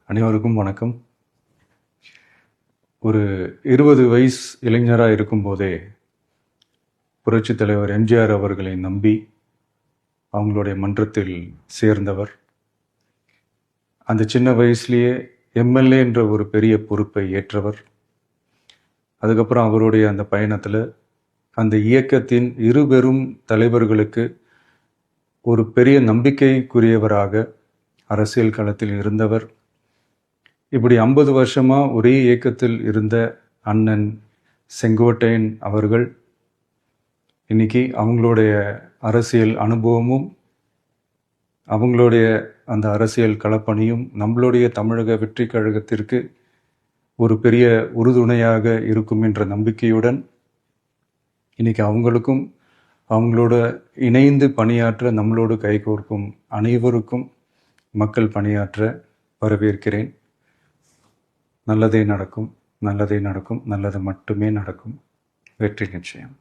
அனைவருக்கும் வணக்கம். ஒரு 20 வயசு இளைஞராக இருக்கும்போதே புரட்சித் தலைவர் எம்ஜிஆர் அவர்களை நம்பி அவங்களுடைய மன்றத்தில் சேர்ந்தவர். அந்த சின்ன வயசுலேயே எம்எல்ஏ என்ற ஒரு பெரிய பொறுப்பை ஏற்றவர். அதுக்கப்புறம் அவருடைய அந்த பயணத்தில் அந்த இயக்கத்தின் இருபெரும் தலைவர்களுக்கு ஒரு பெரிய நம்பிக்கைக்குரியவராக அரசியல் களத்தில் இருந்தவர். இப்படி 50 வருஷமாக ஒரே இயக்கத்தில் இருந்த அண்ணன் செங்கோட்டையன் அவர்கள் இன்னைக்கு அவங்களுடைய அரசியல் அனுபவமும் அவங்களுடைய அந்த அரசியல் களப்பணியும் நம்மளுடைய தமிழக வெற்றி கழகத்திற்கு ஒரு பெரிய உறுதுணையாக இருக்கும் என்ற நம்பிக்கையுடன் இன்னைக்கு அவங்களுக்கும் அவங்களோட இணைந்து பணியாற்ற நம்மளோடு கைகோர்க்கும் அனைவருக்கும் மக்கள் பணியாற்ற வரவேற்கிறேன். நல்லதே நடக்கும், நல்லதே நடக்கும், நல்லது மட்டுமே நடக்கும். வெற்றி நிச்சயம்.